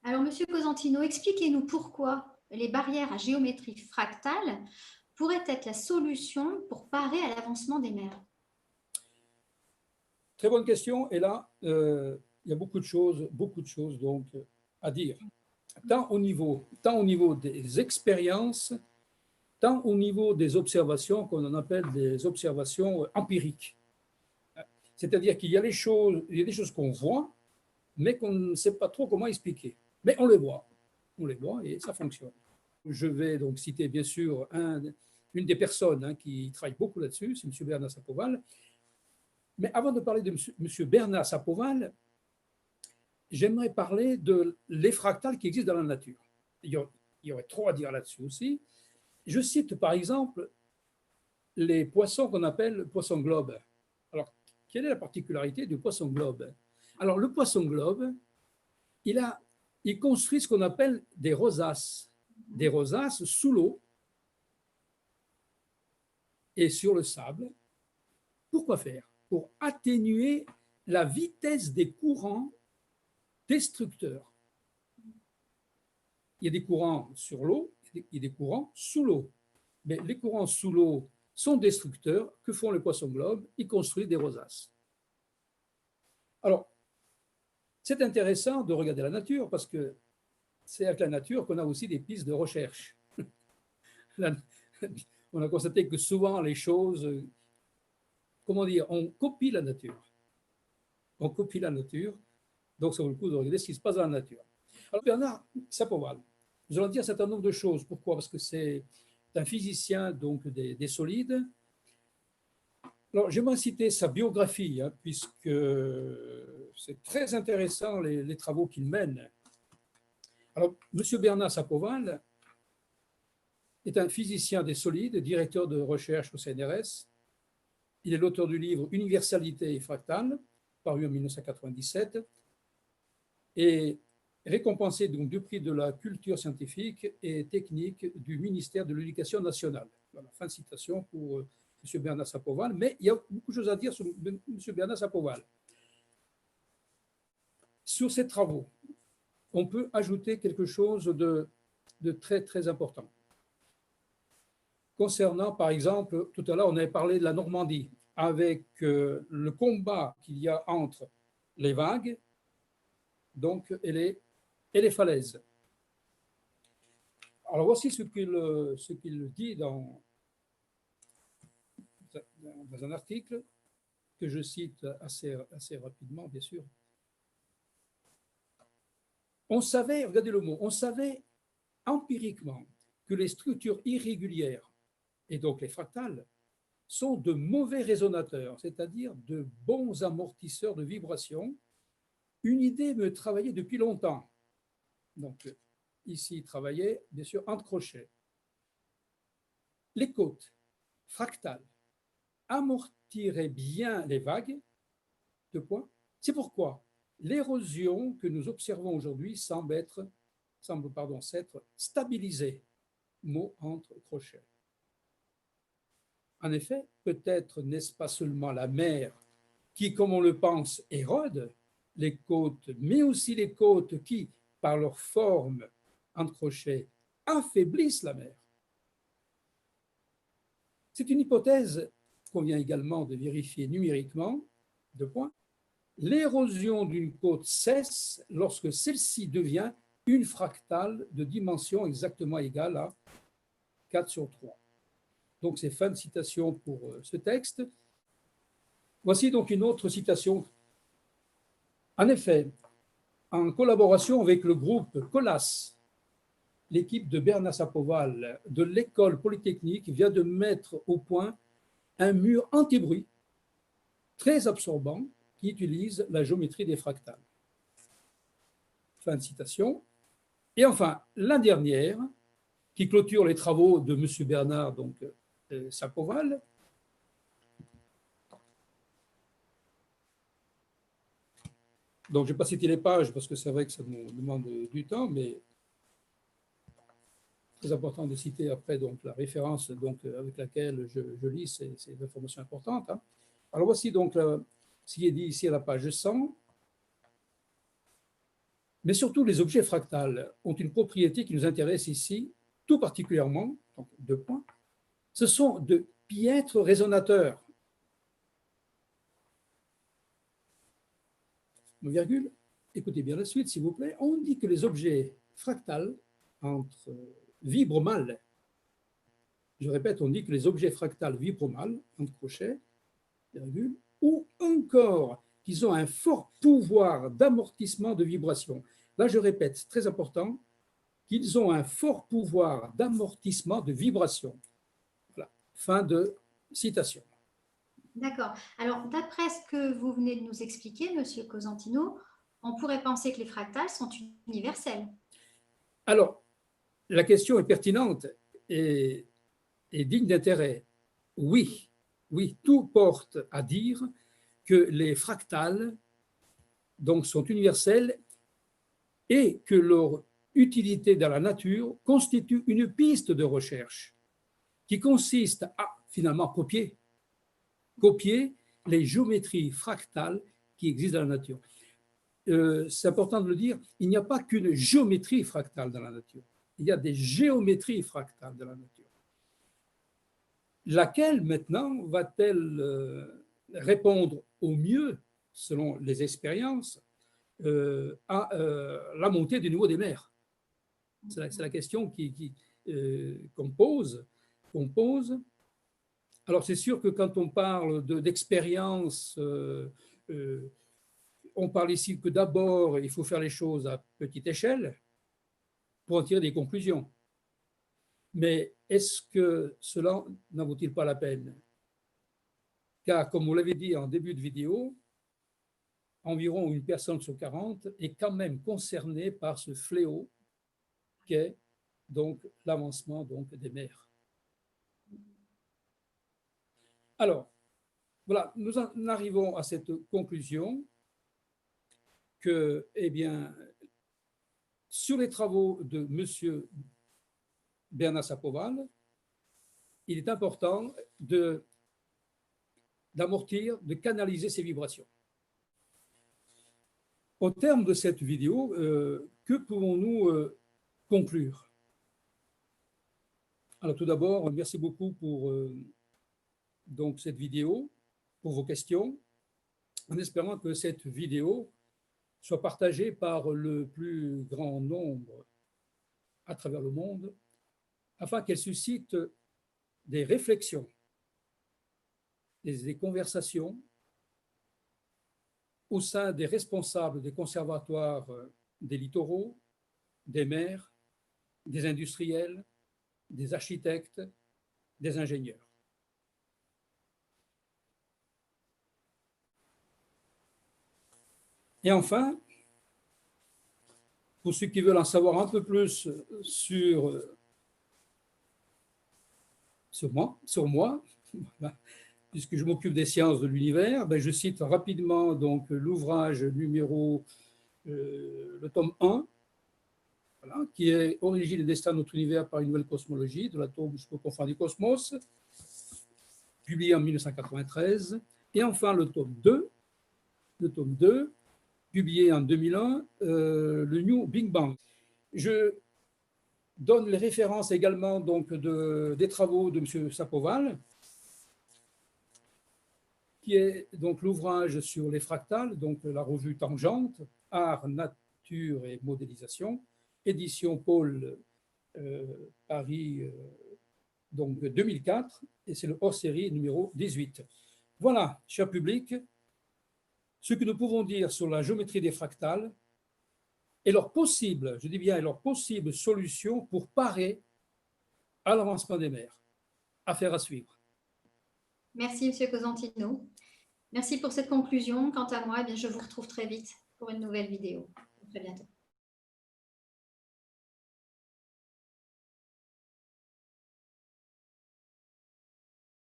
Alors, Monsieur Cosentino, expliquez-nous pourquoi les barrières à géométrie fractale pourraient être la solution pour parer à l'avancement des mers. Très bonne question. Et là, il y a beaucoup de choses donc à dire, tant au niveau des expériences, tant au niveau des observations qu'on en appelle des observations empiriques. C'est-à-dire qu'il y a il y a des choses qu'on voit, mais qu'on ne sait pas trop comment expliquer. Mais on les voit et ça fonctionne. Je vais donc citer bien sûr une des personnes qui travaille beaucoup là-dessus, c'est M. Bernard Sapoval. Mais avant de parler de M. Bernard Sapoval, j'aimerais parler de les fractales qui existent dans la nature. Il y aurait trop à dire là-dessus aussi. Je cite par exemple les poissons qu'on appelle poissons globes. Alors, quelle est la particularité du poisson globe? Alors, le poisson globe, il construit ce qu'on appelle des rosaces sous l'eau et sur le sable. Pourquoi faire? Pour atténuer la vitesse des courants destructeurs. Il y a des courants sur l'eau, il y a des courants sous l'eau. Mais les courants sous l'eau sont destructeurs. Que font les poissons globes? Ils construisent des rosaces. Alors, c'est intéressant de regarder la nature parce que c'est avec la nature qu'on a aussi des pistes de recherche. On a constaté que souvent les choses, comment dire, on copie la nature. On copie la nature, donc ça vaut le coup de regarder ce qui se passe dans la nature. Alors Bernard Sapoval, nous allons dire un certain nombre de choses. Pourquoi? Parce que c'est un physicien donc des solides. Alors j'aimerais citer sa biographie, puisque c'est très intéressant les travaux qu'il mène. Alors, M. Bernard Sapoval est un physicien des solides, directeur de recherche au CNRS. Il est l'auteur du livre Universalité et fractale, paru en 1997, et récompensé donc du prix de la culture scientifique et technique du ministère de l'Éducation nationale. Voilà, fin de citation pour M. Bernard Sapoval, mais il y a beaucoup de choses à dire sur M. Bernard Sapoval. Sur ces travaux, on peut ajouter quelque chose de très, très important. Concernant, par exemple, tout à l'heure, on avait parlé de la Normandie, avec le combat qu'il y a entre les vagues donc, et les falaises. Alors, voici ce qu'il dit dans un article que je cite assez rapidement, bien sûr. On savait, regardez le mot, on savait empiriquement que les structures irrégulières, et donc les fractales, sont de mauvais résonateurs, c'est-à-dire de bons amortisseurs de vibrations. Une idée me travaillait depuis longtemps. Donc, ici, il travaillait, bien sûr, entre crochets. Les côtes fractales amortiraient bien les vagues. Deux points. C'est pourquoi l'érosion que nous observons aujourd'hui semble s'être stabilisée. Mot entre crochets. En effet, peut-être n'est-ce pas seulement la mer qui, comme on le pense, érode les côtes, mais aussi les côtes qui, par leur forme entre crochets, affaiblissent la mer. C'est une hypothèse qu'on vient également de vérifier numériquement. Deux points. L'érosion d'une côte cesse lorsque celle-ci devient une fractale de dimension exactement égale à 4/3. Donc, c'est fin de citation pour ce texte. Voici donc une autre citation. En effet, en collaboration avec le groupe COLAS, l'équipe de Bernard Sapoval de l'école polytechnique vient de mettre au point un mur anti-bruit très absorbant qui utilise la géométrie des fractales. Fin de citation. Et enfin, la dernière, qui clôture les travaux de M. Bernard Sapoval. Donc, je ne vais pas citer les pages parce que c'est vrai que ça nous demande du temps, mais c'est important de citer après donc, la référence avec laquelle je lis ces informations importantes. Alors, voici donc ce qui est dit ici à la page 100. Mais surtout, les objets fractales ont une propriété qui nous intéresse ici, tout particulièrement, donc 2 points, ce sont de piètres résonateurs. Virgule, écoutez bien la suite, s'il vous plaît. On dit que les objets fractales vibrent mal. Je répète, on dit que les objets fractales vibrent mal, entre crochets, virgule, ou encore qu'ils ont un fort pouvoir d'amortissement de vibration. Là, je répète, très important, qu'ils ont un fort pouvoir d'amortissement de vibration. Voilà. Fin de citation. D'accord. Alors, d'après ce que vous venez de nous expliquer, Monsieur Cosentino, on pourrait penser que les fractales sont universels. Alors, la question est pertinente et digne d'intérêt. Oui, oui, tout porte à dire que les fractales donc, sont universels et que leur utilité dans la nature constitue une piste de recherche qui consiste à finalement copier les géométries fractales qui existent dans la nature. C'est important de le dire, il n'y a pas qu'une géométrie fractale dans la nature, il y a des géométries fractales dans la nature. Laquelle maintenant va-t-elle répondre au mieux, selon les expériences, à la montée du niveau des mers? C'est la question qu'on pose. Alors c'est sûr que quand on parle d'expérience, on parle ici que d'abord il faut faire les choses à petite échelle pour en tirer des conclusions. Mais est-ce que cela n'en vaut-il pas la peine? Car comme vous l'avez dit en début de vidéo, environ une personne sur 40 est quand même concernée par ce fléau qu'est donc l'avancement des mers. Alors, voilà, nous en arrivons à cette conclusion que, eh bien, sur les travaux de M. Bernard Sapoval, il est important d'amortir, de canaliser ces vibrations. Au terme de cette vidéo, que pouvons-nous conclure? Alors tout d'abord, merci beaucoup pour donc cette vidéo, pour vos questions, en espérant que cette vidéo soit partagée par le plus grand nombre à travers le monde, afin qu'elle suscite des réflexions, des conversations au sein des responsables des conservatoires des littoraux, des mers, des industriels, des architectes, des ingénieurs. Et enfin, pour ceux qui veulent en savoir un peu plus sur moi, puisque je m'occupe des sciences de l'univers, je cite rapidement donc l'ouvrage numéro, le tome 1, voilà, qui est Origine et destin de notre univers par une nouvelle cosmologie, de l'atome jusqu'au confins du cosmos, publié en 1993. Et enfin le tome 2, publié en 2001, le New Big Bang. Je donne les références également donc des travaux de M. Sapoval, qui est donc l'ouvrage sur les fractales, donc la revue Tangente, Art, Nature et Modélisation, édition Paul Paris, donc 2004, et c'est le hors-série numéro 18. Voilà, cher public, ce que nous pouvons dire sur la géométrie des fractales et leur possible, je dis bien, et leur possible solution pour parer à l'avancement des mers. Affaire à suivre. Merci, M. Cosentino. Merci pour cette conclusion. Quant à moi, je vous retrouve très vite pour une nouvelle vidéo. À très bientôt.